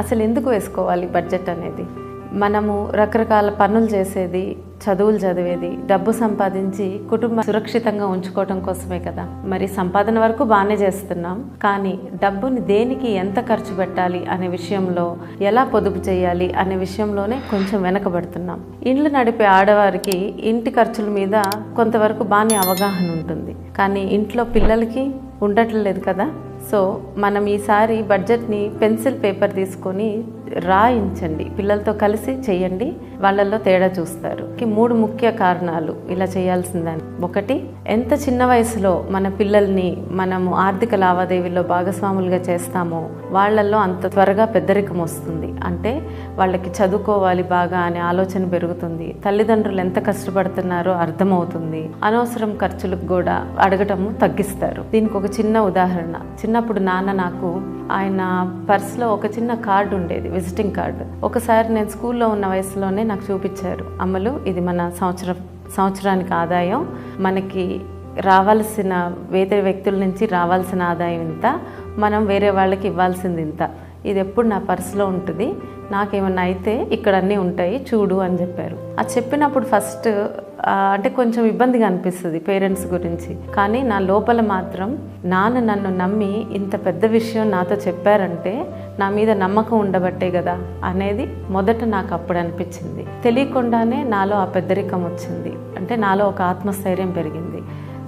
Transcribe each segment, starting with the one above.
అసలు ఎందుకు వేసుకోవాలి బడ్జెట్ అనేది? మనము రకరకాల పనులు చేసేది, చదువులు చదివేది, డబ్బు సంపాదించి కుటుంబం సురక్షితంగా ఉంచుకోవడం కోసమే కదా. మరి సంపాదన వరకు బాగానే చేస్తున్నాం, కానీ డబ్బుని దేనికి ఎంత ఖర్చు పెట్టాలి అనే విషయంలో, ఎలా పొదుపు చేయాలి అనే విషయంలోనే కొంచెం వెనకబడుతున్నాం. ఇండ్లు నడిపే ఆడవారికి ఇంటి ఖర్చుల మీద కొంతవరకు బాగానే అవగాహన ఉంటుంది, కానీ ఇంట్లో పిల్లలకి ఉండట్లేదు కదా. సో మనం ఈసారి బడ్జెట్ని పెన్సిల్ పేపర్ తీసుకొని రాయించండి, పిల్లలతో కలిసి చేయండి, వాళ్ళల్లో తేడా చూస్తారు. 3 ముఖ్య కారణాలు ఇలా చేయాల్సిందని. 1, ఎంత చిన్న వయసులో మన పిల్లల్ని మనము ఆర్థిక లావాదేవీల్లో భాగస్వాములుగా చేస్తామో వాళ్ళల్లో అంత త్వరగా పెద్దరికం వస్తుంది. అంటే వాళ్ళకి చదువుకోవాలి బాగా అనే ఆలోచన పెరుగుతుంది, తల్లిదండ్రులు ఎంత కష్టపడుతున్నారో అర్థమవుతుంది, అనవసరం ఖర్చులకు కూడా అడగటము తగ్గిస్తారు. దీనికి ఒక చిన్న ఉదాహరణ. చిన్నప్పుడు నాన్న నాకు ఆయన పర్స్లో ఒక చిన్న కార్డు ఉండేది, విజిటింగ్ కార్డు. ఒకసారి నేను స్కూల్లో ఉన్న వయసులోనే నాకు చూపించారు. అమ్మలు, ఇది మన సంవత్సరానికి ఆదాయం, మనకి రావాల్సిన వేరే వ్యక్తుల నుంచి రావాల్సిన ఆదాయం ఇంత, మనం వేరే వాళ్ళకి ఇవ్వాల్సింది ఇంత, ఇది ఎప్పుడు నా పర్సులో ఉంటుంది, నాకేమన్నా అయితే ఇక్కడ అన్నీ ఉంటాయి చూడు అని చెప్పారు. అది చెప్పినప్పుడు ఫస్ట్ అంటే కొంచెం ఇబ్బందిగా అనిపిస్తుంది పేరెంట్స్ గురించి, కానీ నా లోపల మాత్రం నాన్న నన్ను నమ్మి ఇంత పెద్ద విషయం నాతో చెప్పారంటే నా మీద నమ్మకం ఉండబట్టే కదా అనేది మొదట నాకు అప్పుడు అనిపించింది. తెలియకుండానే నాలో ఆ పెద్దరికం వచ్చింది, అంటే నాలో ఒక ఆత్మస్థైర్యం పెరిగింది.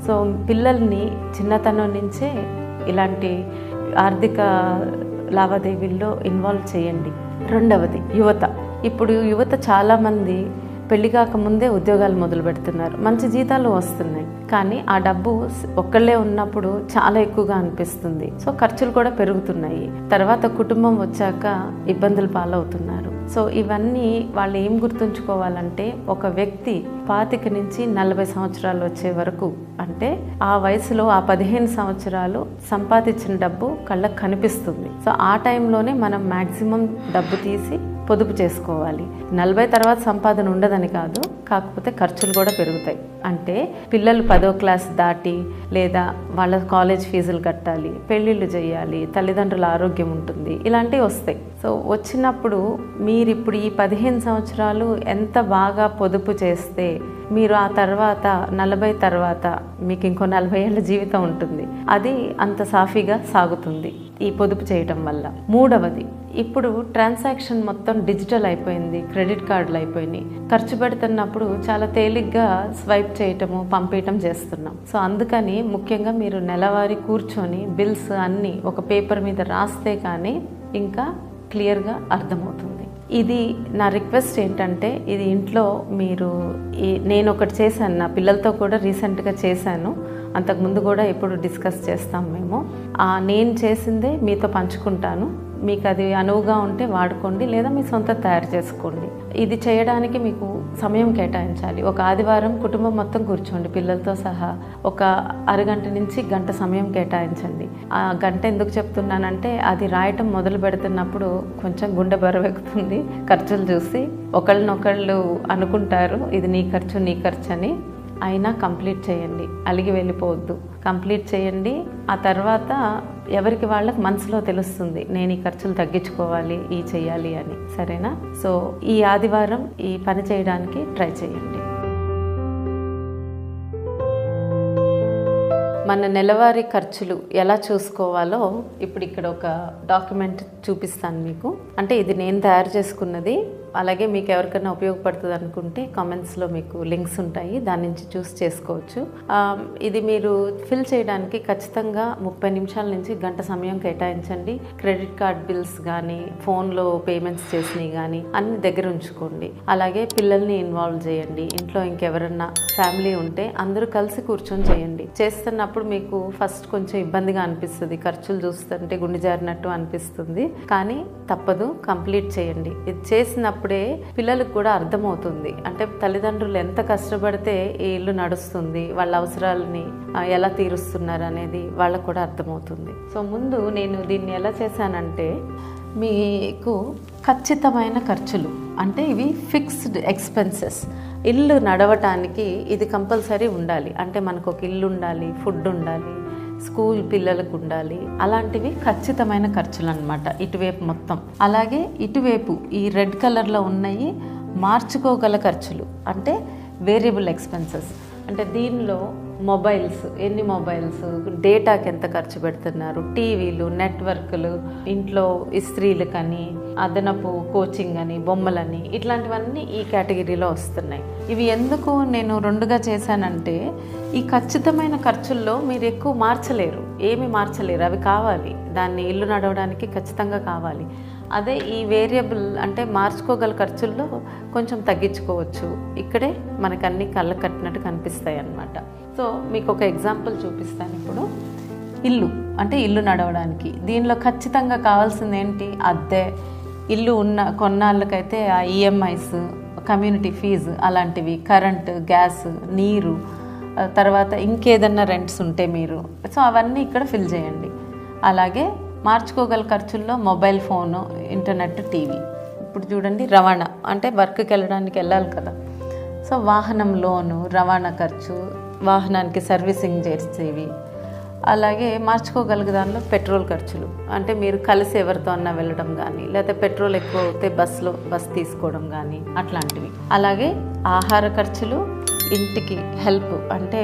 సో పిల్లల్ని చిన్నతనం నుంచే ఇలాంటి ఆర్థిక లావాదేవీల్లో ఇన్వాల్వ్ చేయండి. 2వది, యువత. ఇప్పుడు యువత చాలామంది పెళ్లి కాకముందే ఉద్యోగాలు మొదలు పెడుతున్నారు, మంచి జీతాలు వస్తున్నాయి, కానీ ఆ డబ్బు ఒక్కళ్ళే ఉన్నప్పుడు చాలా ఎక్కువగా అనిపిస్తుంది. సో ఖర్చులు కూడా పెరుగుతున్నాయి, తర్వాత కుటుంబం వచ్చాక ఇబ్బందులు పాలవుతున్నారు. సో ఇవన్నీ వాళ్ళు ఏం గుర్తుంచుకోవాలంటే, ఒక వ్యక్తి 25 నుంచి 40 సంవత్సరాలు వచ్చే వరకు, అంటే ఆ వయసులో ఆ 15 సంవత్సరాలు సంపాదించిన డబ్బు కళ్ళకు కనిపిస్తుంది. సో ఆ టైంలోనే మనం మ్యాక్సిమం డబ్బు తీసి పొదుపు చేసుకోవాలి. 40 తర్వాత సంపాదన ఉండదని కాదు, కాకపోతే ఖర్చులు కూడా పెరుగుతాయి. అంటే పిల్లలు 10వ క్లాస్ దాటి లేదా వాళ్ళ కాలేజ్ ఫీజులు కట్టాలి, పెళ్ళిళ్ళు చేయాలి, తల్లిదండ్రుల ఆరోగ్యం ఉంటుంది, ఇలాంటివి వస్తాయి. సో వచ్చినప్పుడు మీరు ఇప్పుడు ఈ 15 సంవత్సరాలు ఎంత బాగా పొదుపు చేస్తే మీరు ఆ తర్వాత 40 తర్వాత మీకు ఇంకో 40 ఏళ్ళ జీవితం ఉంటుంది, అది అంత సాఫీగా సాగుతుంది ఈ పొదుపు చేయటం వల్ల. 3వది, ఇప్పుడు ట్రాన్సాక్షన్ మొత్తం డిజిటల్ అయిపోయింది, క్రెడిట్ కార్డులు అయిపోయినాయి. ఖర్చు పెడుతున్నప్పుడు చాలా తేలిగ్గా స్వైప్ చేయటము, పంపేయటం చేస్తున్నాం. సో అందుకని ముఖ్యంగా మీరు నెలవారీ కూర్చొని బిల్స్ అన్నీ ఒక పేపర్ మీద రాస్తే కానీ ఇంకా క్లియర్గా అర్థమవుతుంది. ఇది నా రిక్వెస్ట్ ఏంటంటే, ఇది ఇంట్లో మీరు నేను ఒకటి చేశాను, నా పిల్లలతో కూడా రీసెంట్గా చేశాను, అంతకుముందు కూడా ఎప్పుడు డిస్కస్ చేస్తాం మేము. నేను చేసిందే మీతో పంచుకుంటాను, మీకు అది అనువుగా ఉంటే వాడుకోండి, లేదా మీ సొంత తయారు చేసుకోండి. ఇది చేయడానికి మీకు సమయం కేటాయించాలి. ఒక ఆదివారం కుటుంబం మొత్తం కూర్చోండి, పిల్లలతో సహా ఒక అరగంట నుంచి గంట సమయం కేటాయించండి. ఆ గంట ఎందుకు చెప్తున్నానంటే, అది రాయటం మొదలు పెడుతున్నప్పుడు కొంచెం గుండె బరువెక్కుతుంది. ఖర్చులు చూసి ఒకళ్ళనొకళ్ళు అనుకుంటారు ఇది నీ ఖర్చు అని. అయినా కంప్లీట్ చేయండి, అలిగి వెళ్ళిపోవద్దు, కంప్లీట్ చేయండి. ఆ తర్వాత ఎవరికి వాళ్ళకి మనసులో తెలుస్తుంది, నేను ఈ ఖర్చులు తగ్గించుకోవాలి, ఈ చెయ్యాలి అని. సరేనా? సో ఈ ఆదివారం ఈ పని చేయడానికి ట్రై చేయండి. మన నెలవారీ ఖర్చులు ఎలా చూసుకోవాలో ఇప్పుడు ఇక్కడ ఒక డాక్యుమెంట్ చూపిస్తాను మీకు. అంటే ఇది నేను తయారు చేసుకున్నది, అలాగే మీకు ఎవరికైనా ఉపయోగపడుతుంది అనుకుంటే కామెంట్స్లో మీకు లింక్స్ ఉంటాయి, దాని నుంచి చూసి చేసుకోవచ్చు. ఇది మీరు ఫిల్ చేయడానికి ఖచ్చితంగా 30 నిమిషాల నుంచి గంట సమయం కేటాయించండి. క్రెడిట్ కార్డ్ బిల్స్ కానీ, ఫోన్లో పేమెంట్స్ చేసినవి కానీ అన్ని దగ్గర ఉంచుకోండి. అలాగే పిల్లల్ని ఇన్వాల్వ్ చేయండి. ఇంట్లో ఇంకెవరన్నా ఫ్యామిలీ ఉంటే అందరూ కలిసి కూర్చొని చేయండి. చేస్తున్నప్పుడు మీకు ఫస్ట్ కొంచెం ఇబ్బందిగా అనిపిస్తుంది, ఖర్చులు చూస్తుంటే గుండె జారినట్టు అనిపిస్తుంది, కానీ తప్పదు, కంప్లీట్ చేయండి. ఇది చేసినప్పుడే పిల్లలకు కూడా అర్థమవుతుంది, అంటే తల్లిదండ్రులు ఎంత కష్టపడితే ఈ ఇల్లు నడుస్తుంది, వాళ్ళ అవసరాలని ఎలా తీరుస్తున్నారు అనేది వాళ్ళకు కూడా అర్థమవుతుంది. సో ముందు నేను దీన్ని ఎలా చేశానంటే, మీకు ఖచ్చితమైన ఖర్చులు అంటే ఇవి ఫిక్స్డ్ ఎక్స్పెన్సెస్. ఇల్లు నడవటానికి ఇది కంపల్సరీ ఉండాలి. అంటే మనకు ఒక ఇల్లు ఉండాలి, ఫుడ్ ఉండాలి, స్కూల్ పిల్లలకు ఉండాలి, అలాంటివి ఖచ్చితమైన ఖర్చులు అన్నమాట ఇటువైపు మొత్తం. అలాగే ఇటువైపు ఈ రెడ్ కలర్లో ఉన్నాయి మార్చుకోగల ఖర్చులు, అంటే వేరియబుల్ ఎక్స్పెన్సెస్. అంటే దీనిలో మొబైల్స్, ఎన్ని మొబైల్స్, డేటాకి ఎంత ఖర్చు పెడుతున్నారు, టీవీలు, నెట్వర్క్లు, ఇంట్లో ఇస్త్రీలు కానీ అదనపు కోచింగ్ అని, బొమ్మలని, ఇట్లాంటివన్నీ ఈ కేటగిరీలో వస్తున్నాయి. ఇవి ఎందుకు నేను రెండుగా చేశానంటే ఈ ఖచ్చితమైన ఖర్చుల్లో మీరు ఎక్కువ మార్చలేరు, ఏమి మార్చలేరు, అవి కావాలి, దాన్ని ఇల్లు నడవడానికి ఖచ్చితంగా కావాలి. అదే ఈ వేరియబుల్ అంటే మార్చుకోగల ఖర్చుల్లో కొంచెం తగ్గించుకోవచ్చు. ఇక్కడే మనకు అన్ని కళ్ళ కట్టినట్టు కనిపిస్తాయి అన్నమాట. సో మీకు ఒక ఎగ్జాంపుల్ చూపిస్తాను. ఇప్పుడు ఇల్లు అంటే ఇల్లు నడవడానికి దీనిలో ఖచ్చితంగా కావాల్సింది ఏంటి? అద్దె, ఇల్లు ఉన్న కొన్నాళ్ళకైతే ఆ ఈఎంఐస్, కమ్యూనిటీ ఫీజు అలాంటివి, కరెంటు, గ్యాస్, నీరు, తర్వాత ఇంకేదన్నా రెంట్స్ ఉంటే మీరు, సో అవన్నీ ఇక్కడ ఫిల్ చేయండి. అలాగే మార్చుకోగల ఖర్చుల్లో మొబైల్ ఫోను, ఇంటర్నెట్, టీవీ. ఇప్పుడు చూడండి రవాణా అంటే వర్క్కి వెళ్ళాలి కదా, సో వాహనం లోను, రవాణా ఖర్చు, వాహనానికి సర్వీసింగ్ చేసేవి. అలాగే మార్చుకోగలిగే దానిలో పెట్రోల్ ఖర్చులు, అంటే మీరు కలిసి ఎవరితో అన్నా వెళ్ళడం కానీ, లేకపోతే పెట్రోల్ ఎక్కువ అవుతే బస్ తీసుకోవడం కానీ అట్లాంటివి. అలాగే ఆహార ఖర్చులు, ఇంటికి హెల్ప్ అంటే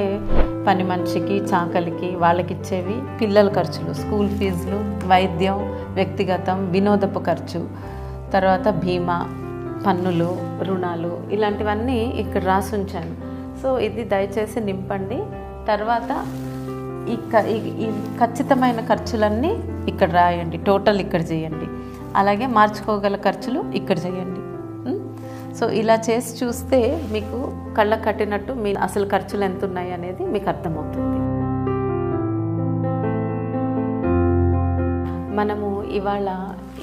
పని మనిషికి, చాకలికి, వాళ్ళకి ఇచ్చేవి, పిల్లల ఖర్చులు, స్కూల్ ఫీజులు, వైద్యం, వ్యక్తిగతం, వినోదపు ఖర్చు, తర్వాత బీమా, పన్నులు, రుణాలు, ఇలాంటివన్నీ ఇక్కడ రాసి ఉంచాను. సో ఇది దయచేసి నింపండి. తర్వాత ఈ ఖచ్చితమైన ఖర్చులన్నీ ఇక్కడ రాయండి, టోటల్ ఇక్కడ చేయండి. అలాగే మార్చుకోగల ఖర్చులు ఇక్కడ చేయండి. సో ఇలా చేసి చూస్తే మీకు కళ్ళకు కట్టినట్టు మీ అసలు ఖర్చులు ఎంత ఉన్నాయి అనేది మీకు అర్థమవుతుంది. మనము ఇవాళ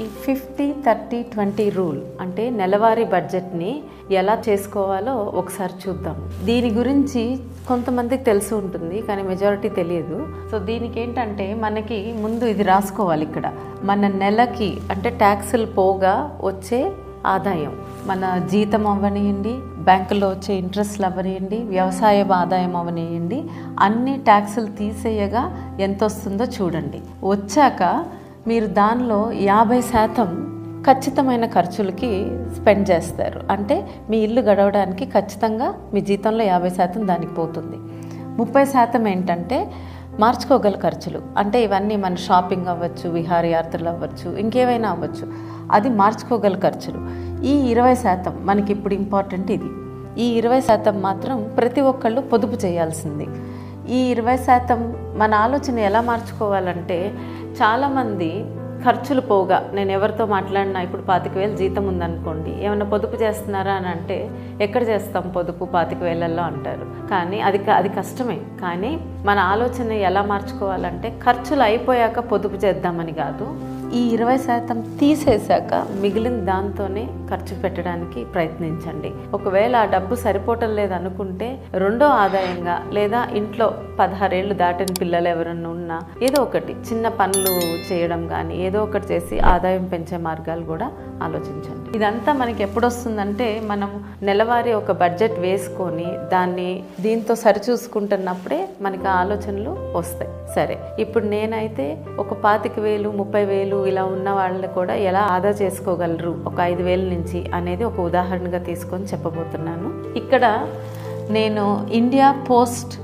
ఈ 50-30-20 రూల్ అంటే నెలవారీ బడ్జెట్ని ఎలా చేసుకోవాలో ఒకసారి చూద్దాం. దీని గురించి కొంతమందికి తెలిసి ఉంటుంది కానీ మెజారిటీ తెలియదు. సో దీనికి ఏంటంటే మనకి ముందు ఇది రాసుకోవాలి. ఇక్కడ మన నెలకి అంటే ట్యాక్సులు పోగా వచ్చే ఆదాయం, మన జీతం అవ్వనియండి, బ్యాంకులో వచ్చే ఇంట్రెస్ట్లు అవ్వనియండి, వ్యవసాయ ఆదాయం అవ్వనియండి, అన్ని ట్యాక్సులు తీసేయగా ఎంత వస్తుందో చూడండి. వచ్చాక మీరు దానిలో 50% ఖచ్చితమైన ఖర్చులకి స్పెండ్ చేస్తారు. అంటే మీ ఇల్లు గడవడానికి ఖచ్చితంగా మీ జీతంలో 50% దానికి పోతుంది. 30% ఏంటంటే మార్చుకోగల ఖర్చులు, అంటే ఇవన్నీ మన షాపింగ్ అవ్వచ్చు, విహారయాత్రలు అవ్వచ్చు, ఇంకేమైనా అవ్వచ్చు, అది మార్చుకోగల ఖర్చులు. ఈ 20% మనకి ఇప్పుడు ఇంపార్టెంట్. ఇది ఈ 20% మాత్రం ప్రతి ఒక్కళ్ళు పొదుపు చేయాల్సింది. ఈ 20% మన ఆలోచన ఎలా మార్చుకోవాలంటే, చాలామంది ఖర్చులు పోగా, నేను ఎవరితో మాట్లాడినా ఇప్పుడు 25,000 జీతం ఉందనుకోండి, ఏమైనా పొదుపు చేస్తున్నారా అని అంటే ఎక్కడ చేస్తాం పొదుపు 25,000లో అంటారు. కానీ అది కష్టమే. కానీ మన ఆలోచన ఎలా మార్చుకోవాలంటే ఖర్చులు అయిపోయాక పొదుపు చేద్దామని కాదు, ఈ 20% తీసేశాక మిగిలిన దాంతోనే ఖర్చు పెట్టడానికి ప్రయత్నించండి. ఒకవేళ ఆ డబ్బు సరిపోవటం లేదనుకుంటే రెండో ఆదాయంగా, లేదా ఇంట్లో 16 ఏళ్ళు దాటిన పిల్లలు ఎవరన్నా ఉన్నా ఏదో ఒకటి చిన్న పనులు చేయడం కానీ ఏదో ఒకటి చేసి ఆదాయం పెంచే మార్గాలు కూడా ఆలోచించండి. ఇదంతా మనకి ఎప్పుడు వస్తుందంటే, మనం నెలవారీ ఒక బడ్జెట్ వేసుకొని దాన్ని దీంతో సరిచూసుకుంటున్నప్పుడే మనకి ఆలోచనలు వస్తాయి. సరే, ఇప్పుడు నేనైతే ఒక 25,000, 30,000 ఇలా ఉన్న వాళ్ళు కూడా ఎలా ఆదా చేసుకోగలరు ఒక 5,000 నుంచి అనేది ఒక ఉదాహరణగా తీసుకొని చెప్పబోతున్నాను. ఇక్కడ నేను India post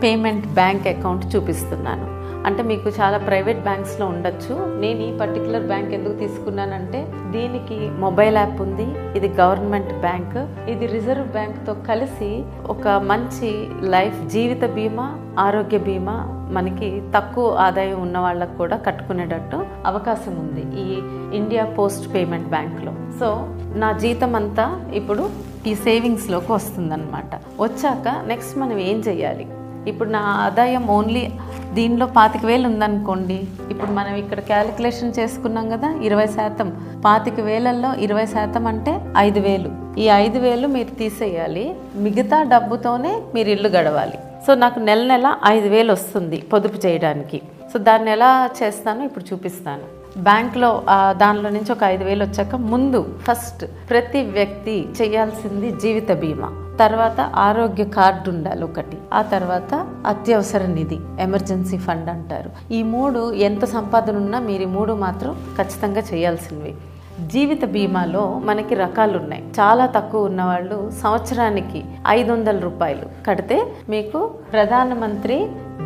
payment bank account చూపిస్తున్నాను. అంటే మీకు చాలా ప్రైవేట్ బ్యాంక్స్లో ఉండొచ్చు. నేను ఈ పర్టికులర్ బ్యాంక్ ఎందుకు తీసుకున్నానంటే, దీనికి మొబైల్ యాప్ ఉంది, ఇది గవర్నమెంట్ బ్యాంక్, ఇది రిజర్వ్ బ్యాంక్తో కలిసి ఒక మంచి లైఫ్ జీవిత బీమా, ఆరోగ్య బీమా మనకి తక్కువ ఆదాయం ఉన్న వాళ్ళకు కూడా కట్టుకునేటట్టు అవకాశం ఉంది ఈ ఇండియా పోస్ట్ పేమెంట్ బ్యాంక్లో. సో నా జీతం అంతా ఇప్పుడు ఈ సేవింగ్స్లోకి వస్తుందన్నమాట. వచ్చాక నెక్స్ట్ మనం ఏం చేయాలి? ఇప్పుడు నా ఆదాయం ఓన్లీ దీనిలో 25,000 ఉందనుకోండి. ఇప్పుడు మనం ఇక్కడ క్యాలిక్యులేషన్ చేసుకున్నాం కదా, 20%. 25,000లో 20% అంటే 5,000. ఈ 5,000 మీరు తీసేయాలి, మిగతా డబ్బుతోనే మీరు ఇల్లు గడవాలి. సో నాకు నెల 5,000 వస్తుంది పొదుపు చేయడానికి. సో దాన్ని ఎలా చేస్తానో ఇప్పుడు చూపిస్తాను. బ్యాంక్లో దానిలో నుంచి ఒక 5,000 వచ్చాక ముందు ఫస్ట్ ప్రతి వ్యక్తి చేయాల్సింది జీవిత బీమా, తర్వాత ఆరోగ్య కార్డు ఉండాలి ఒకటి, ఆ తర్వాత అత్యవసర నిధి ఎమర్జెన్సీ ఫండ్ అంటారు. ఈ 3 ఎంత సంపాదన ఉన్నా మీరు ఈ 3 మాత్రం ఖచ్చితంగా చేయాల్సినవి. జీవిత బీమాలో మనకి రకాలు ఉన్నాయి. చాలా తక్కువ ఉన్నవాళ్ళు సంవత్సరానికి 500 రూపాయలు కడితే మీకు ప్రధానమంత్రి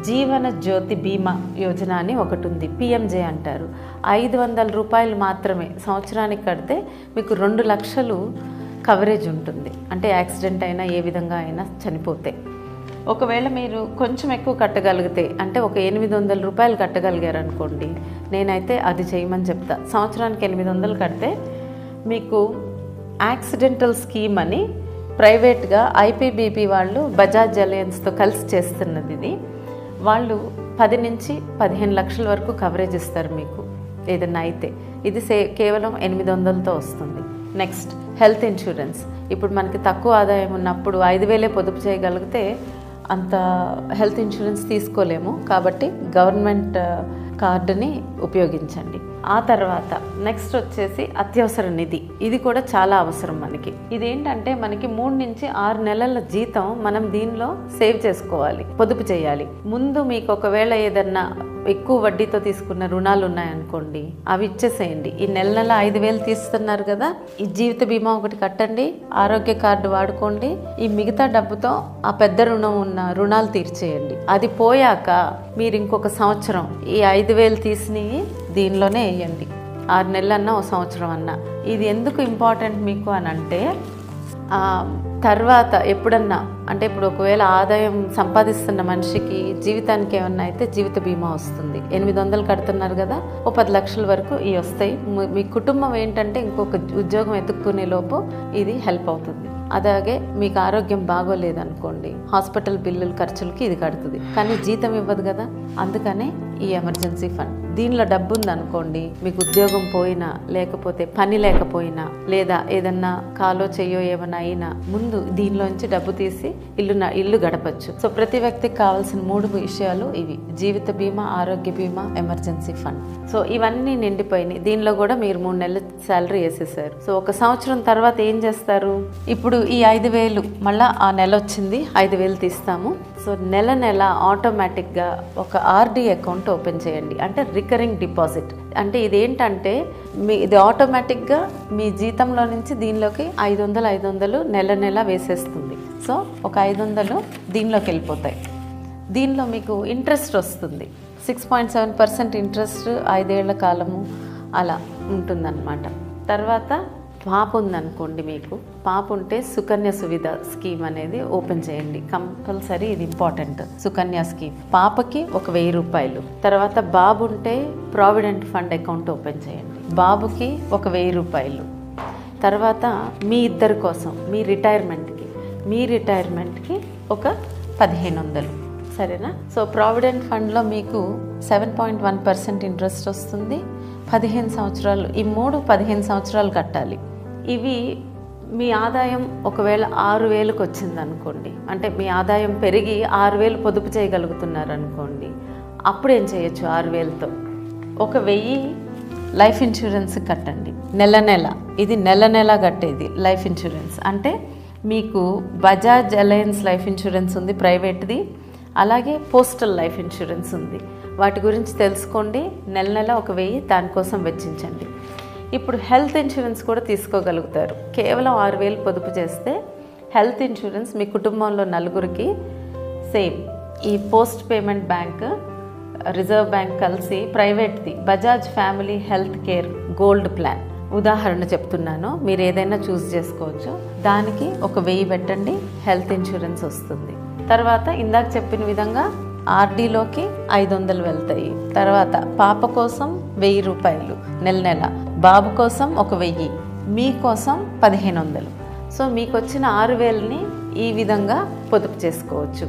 జీవన జ్యోతి బీమా యోజన అని ఒకటి ఉంది, పిఎంజే అంటారు. 500 రూపాయలు మాత్రమే సంవత్సరానికి కడితే మీకు 2 లక్షలు కవరేజ్ ఉంటుంది. అంటే యాక్సిడెంట్ అయినా ఏ విధంగా అయినా చనిపోతే. ఒకవేళ మీరు కొంచెం ఎక్కువ కట్టగలిగితే అంటే ఒక 800 రూపాయలు కట్టగలిగారు అనుకోండి, నేనైతే అది చేయమని చెప్తా. సంవత్సరానికి 800 కడితే మీకు యాక్సిడెంటల్ స్కీమ్ అని ప్రైవేట్గా ఐపీబీపీ వాళ్ళు బజాజ్ అలయన్స్తో కలిసి చేస్తున్నది. ఇది వాళ్ళు 10 నుంచి 15 లక్షల వరకు కవరేజ్ ఇస్తారు మీకు ఏదన్నా అయితే. ఇది కేవలం 800తో వస్తుంది. Next health insurance. ఇప్పుడు మనకి తక్కువ ఆదాయం ఉన్నప్పుడు 5,000 పొదుపు చేయగలిగితే అంత హెల్త్ ఇన్సూరెన్స్ తీసుకోలేము, కాబట్టి గవర్నమెంట్ కార్డుని ఉపయోగించండి. ఆ తర్వాత నెక్స్ట్ వచ్చేసి అత్యవసర నిధి. ఇది కూడా చాలా అవసరం మనకి. ఇదేంటంటే మనకి 3 నుంచి 6 నెలల జీతం మనం దీనిలో సేవ్ చేసుకోవాలి, పొదుపు చేయాలి. ముందు మీకు ఒకవేళ ఏదన్నా ఎక్కువ వడ్డీతో తీసుకున్న రుణాలు ఉన్నాయనుకోండి, అవి ఇచ్చేసేయండి. ఈ నెల 5,000 తీస్తున్నారు కదా, ఈ జీవిత బీమా ఒకటి కట్టండి, ఆరోగ్య కార్డు వాడుకోండి. ఈ మిగతా డబ్బుతో ఆ పెద్ద రుణం ఉన్న రుణాలు తీర్చేయండి. అది పోయాక మీరు ఇంకొక సంవత్సరం ఈ 5,000 తీసినవి దీనిలోనే వేయండి. 6 నెలలన్నా ఒక సంవత్సరం అన్నా. ఇది ఎందుకు ఇంపార్టెంట్ మీకు అని అంటే, తర్వాత ఎప్పుడన్నా అంటే ఇప్పుడు ఒకవేళ ఆదాయం సంపాదిస్తున్న మనిషికి జీవితానికి ఏమన్నా అయితే జీవిత బీమా వస్తుంది. 800 కడుతున్నారు కదా, ఓ 10 లక్షల వరకు ఇవి వస్తాయి. మీ కుటుంబం ఏంటంటే ఇంకొక ఉద్యోగం ఎత్తుక్కునే లోపు ఇది హెల్ప్ అవుతుంది. అలాగే మీకు ఆరోగ్యం బాగోలేదనుకోండి, హాస్పిటల్ బిల్లుల ఖర్చులకి ఇది కడుతుంది, కానీ జీతం ఇవ్వదు కదా. అందుకనే ఈ ఎమర్జెన్సీ ఫండ్. దీనిలో డబ్బు ఉందనుకోండి, మీకు ఉద్యోగం పోయినా లేకపోతే పని లేకపోయినా లేదా ఏదన్నా కాలో చెయ్యో ఏమైనా అయినా ముందు దీనిలోంచి డబ్బు తీసి ఇల్లు గడపచ్చు. సో ప్రతి వ్యక్తికి కావాల్సిన 3 విషయాలు ఇవి: జీవిత బీమా, ఆరోగ్య బీమా, ఎమర్జెన్సీ ఫండ్. సో ఇవన్నీ నిండిపోయినాయి. దీనిలో కూడా మీరు 3 నెలల శాలరీ వేసేసారు. సో ఒక సంవత్సరం తర్వాత ఏం చేస్తారు? ఇప్పుడు ఈ 5,000 మళ్ళీ ఆ నెల వచ్చింది, 5,000 తీస్తాము. సో నెల ఆటోమేటిక్గా ఒక ఆర్డీ అకౌంట్ ఓపెన్ చేయండి. అంటే రికరింగ్ డిపాజిట్. అంటే ఇదేంటంటే ఇది ఆటోమేటిక్గా మీ జీతంలో నుంచి దీనిలోకి 500 నెల వేసేస్తుంది. సో ఒక 500 దీనిలోకి వెళ్ళిపోతాయి. దీనిలో మీకు ఇంట్రెస్ట్ వస్తుంది. 6.7% ఇంట్రెస్ట్ 5 ఏళ్ల కాలము అలా ఉంటుందన్నమాట. తర్వాత పాప ఉందనుకోండి, మీకు పాప ఉంటే సుకన్య సువిధ స్కీమ్ అనేది ఓపెన్ చేయండి. కంపల్సరీ, ఇది ఇంపార్టెంట్. సుకన్య స్కీమ్ పాపకి ఒక 1,000 రూపాయలు. తర్వాత బాబు ఉంటే ప్రావిడెంట్ ఫండ్ అకౌంట్ ఓపెన్ చేయండి, బాబుకి ఒక 1,000 రూపాయలు. తర్వాత మీ ఇద్దరి కోసం మీ రిటైర్మెంట్కి ఒక 1,500. సరేనా? సో ప్రావిడెంట్ ఫండ్లో మీకు 7.1% ఇంట్రెస్ట్ వస్తుంది. 15 సంవత్సరాలు, ఈ 3 15 సంవత్సరాలు కట్టాలి. ఇవి మీ ఆదాయం ఒకవేళ 6,000కి వచ్చిందనుకోండి, అంటే మీ ఆదాయం పెరిగి 6,000 పొదుపు చేయగలుగుతున్నారు అనుకోండి, అప్పుడు ఏం చేయొచ్చు? 6,000తో ఒక 1,000 లైఫ్ ఇన్సూరెన్స్ కట్టండి నెల. ఇది నెల కట్టేది లైఫ్ ఇన్సూరెన్స్. అంటే మీకు బజాజ్ అలయన్స్ లైఫ్ ఇన్సూరెన్స్ ఉంది, ప్రైవేట్ది. అలాగే పోస్టల్ లైఫ్ ఇన్సూరెన్స్ ఉంది. వాటి గురించి తెలుసుకోండి. నెల ఒక 1,000 దానికోసం వెచ్చించండి. ఇప్పుడు హెల్త్ ఇన్సూరెన్స్ కూడా తీసుకోగలుగుతారు. కేవలం 6,000 పొదుపు చేస్తే హెల్త్ ఇన్సూరెన్స్ మీ కుటుంబంలో 4కి సేమ్. ఈ post payment bank, reserve bank కలిసి ప్రైవేట్ది Bajaj family health care gold plan ఉదాహరణ చెప్తున్నాను, మీరు ఏదైనా చూస్ చేసుకోవచ్చు. దానికి ఒక 1,000 పెట్టండి, హెల్త్ ఇన్సూరెన్స్ వస్తుంది. తర్వాత ఇందాక చెప్పిన విధంగా ఆర్డీలోకి 500 వెళ్తాయి. తర్వాత పాప కోసం 1,000 రూపాయలు నెల, బాబు కోసం ఒక 1,000, మీకోసం 1,500. సో మీకు వచ్చిన 6,000ని ఈ విధంగా పొదుపు చేసుకోవచ్చు.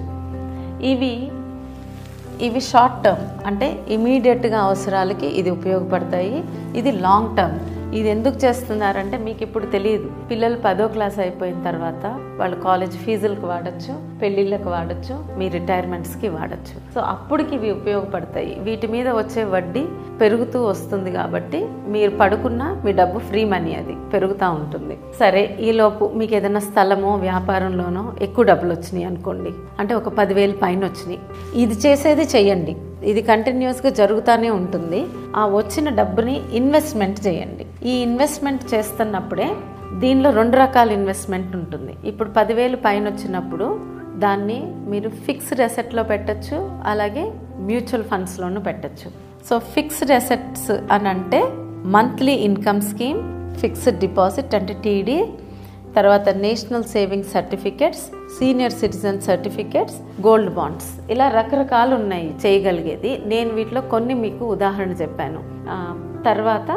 ఇవి షార్ట్ టర్మ్, అంటే ఇమీడియట్గా అవసరాలకి ఇది ఉపయోగపడతాయి. ఇది లాంగ్ టర్మ్, ఇది ఎందుకు చేస్తున్నారంటే మీకు ఇప్పుడు తెలియదు. పిల్లలు 10వ క్లాస్ అయిపోయిన తర్వాత వాళ్ళు కాలేజ్ ఫీజులకు వాడచ్చు, పెళ్ళిళ్ళకి వాడచ్చు, మీ రిటైర్మెంట్స్కి వాడచ్చు. సో అప్పటికి ఇవి ఉపయోగపడతాయి. వీటి మీద వచ్చే వడ్డీ పెరుగుతూ వస్తుంది కాబట్టి మీరు పడుకున్నా మీ డబ్బు ఫ్రీ మనీ, అది పెరుగుతూ ఉంటుంది. సరే, ఈలోపు మీకు ఏదైనా స్థలమో వ్యాపారంలోనో ఎక్కువ డబ్బులు వచ్చినాయి అనుకోండి, అంటే ఒక 10,000 పైన వచ్చినాయి. ఇది చేసేది చెయ్యండి, ఇది కంటిన్యూస్గా జరుగుతూనే ఉంటుంది. ఆ వచ్చిన డబ్బుని ఇన్వెస్ట్మెంట్ చేయండి. ఈ ఇన్వెస్ట్మెంట్ చేస్తున్నప్పుడే దీనిలో 2 రకాల ఇన్వెస్ట్మెంట్ ఉంటుంది. ఇప్పుడు 10,000 పైన వచ్చినప్పుడు దాన్ని మీరు ఫిక్స్డ్ అసెట్లో పెట్టచ్చు, అలాగే మ్యూచువల్ ఫండ్స్లోనూ పెట్టచ్చు. సో ఫిక్స్డ్ అసెట్స్ అని అంటే monthly income scheme, fixed deposit అంటే టీడీ, తర్వాత national savings certificates, senior citizen certificates, gold bonds, ఇలా రకరకాలు ఉన్నాయి చేయగలిగేది. నేను వీటిలో కొన్ని మీకు ఉదాహరణ చెప్పాను. తర్వాత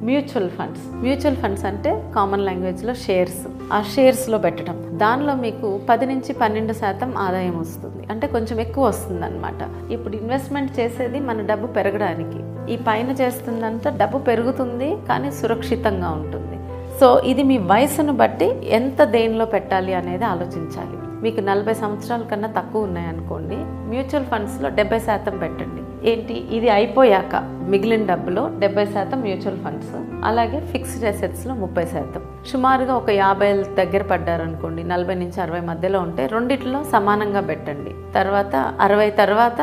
మ్యూచువల్ ఫండ్స్ అంటే కామన్ లాంగ్వేజ్లో షేర్స్. ఆ షేర్స్లో పెట్టడం, దానిలో మీకు 10 నుంచి 12% ఆదాయం వస్తుంది, అంటే కొంచెం ఎక్కువ వస్తుంది అనమాట. ఇప్పుడు ఇన్వెస్ట్మెంట్ చేసేది మన డబ్బు పెరగడానికి, ఈ పైన చేస్తుందంతా డబ్బు పెరుగుతుంది కానీ సురక్షితంగా ఉంటుంది. సో ఇది మీ వయసును బట్టి ఎంత దేనిలో పెట్టాలి అనేది ఆలోచించాలి. మీకు 40 సంవత్సరాల కన్నా తక్కువ ఉన్నాయనుకోండి, మ్యూచువల్ ఫండ్స్లో 70% పెట్టండి. ఏంటి, ఇది అయిపోయాక మిగిలిన డబ్బులో 70% మ్యూచువల్ ఫండ్స్, అలాగే ఫిక్స్డ్ అసెట్స్లో 30%. సుమారుగా ఒక 50 దగ్గర పడ్డారనుకోండి, 40 నుంచి 60 మధ్యలో ఉంటే రెండిట్లో సమానంగా పెట్టండి. తర్వాత 60 తర్వాత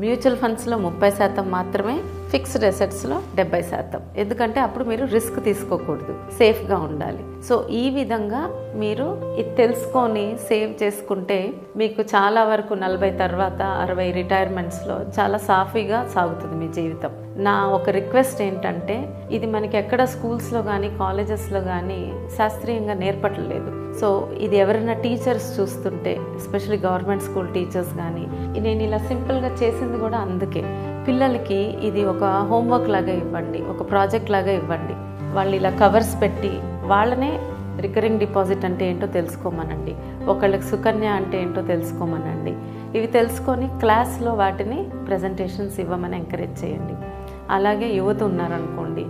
మ్యూచువల్ ఫండ్స్లో 30% మాత్రమే, ఫిక్స్డ్ అసెట్స్లో 70%. ఎందుకంటే అప్పుడు మీరు రిస్క్ తీసుకోకూడదు, సేఫ్గా ఉండాలి. సో ఈ విధంగా మీరు ఇది తెలుసుకొని సేవ్ చేసుకుంటే మీకు చాలా వరకు 40 తర్వాత 60 రిటైర్మెంట్స్లో చాలా సాఫీగా సాగుతుంది మీ జీవితం. నా ఒక రిక్వెస్ట్ ఏంటంటే, ఇది మనకి ఎక్కడ స్కూల్స్లో కానీ కాలేజెస్లో కానీ శాస్త్రీయంగా నేర్పట్లేదు. సో ఇది ఎవరైనా టీచర్స్ చూస్తుంటే, ఎస్పెషల్లీ గవర్నమెంట్ స్కూల్ టీచర్స్ కానీ, నేను ఇలా సింపుల్గా చేసింది కూడా అందుకే. పిల్లలకి ఇది ఒక హోంవర్క్ లాగా ఇవ్వండి, ఒక ప్రాజెక్ట్ లాగా ఇవ్వండి. వాళ్ళు ఇలా కవర్స్ పెట్టి వాళ్ళనే రికరింగ్ డిపాజిట్ అంటే ఏంటో తెలుసుకోమనండి, ఒకళ్ళకి సుకన్య అంటే ఏంటో తెలుసుకోమనండి. ఇవి తెలుసుకొని క్లాస్లో వాటిని ప్రజెంటేషన్స్ ఇవ్వమని ఎంకరేజ్ చేయండి. అలాగే యువత ఉన్నారనుకోండి,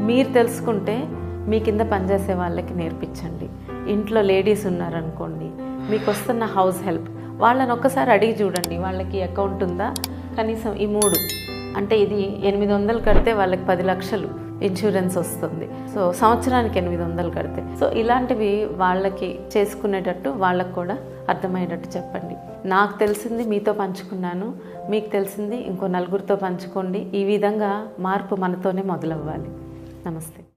మీరు తెలుసుకుంటే మీ కింద పనిచేసే వాళ్ళకి నేర్పించండి. ఇంట్లో లేడీస్ ఉన్నారనుకోండి, మీకు వస్తున్న హౌస్ హెల్ప్ వాళ్ళని ఒక్కసారి అడిగి చూడండి, వాళ్ళకి అకౌంట్ ఉందా, కనీసం ఈ 3 అంటే ఇది 800 కడితే వాళ్ళకి 10 లక్షలు ఇన్సూరెన్స్ వస్తుంది. సో సంవత్సరానికి 800 కడితే, సో ఇలాంటివి వాళ్ళకి చేసుకునేటట్టు వాళ్ళకు కూడా అర్థమయ్యేటట్టు చెప్పండి. నాకు తెలిసింది మీతో పంచుకున్నాను, మీకు తెలిసింది ఇంకో 4గురితో పంచుకోండి. ఈ విధంగా మార్పు మనతోనే మొదలవ్వాలి. నమస్తే.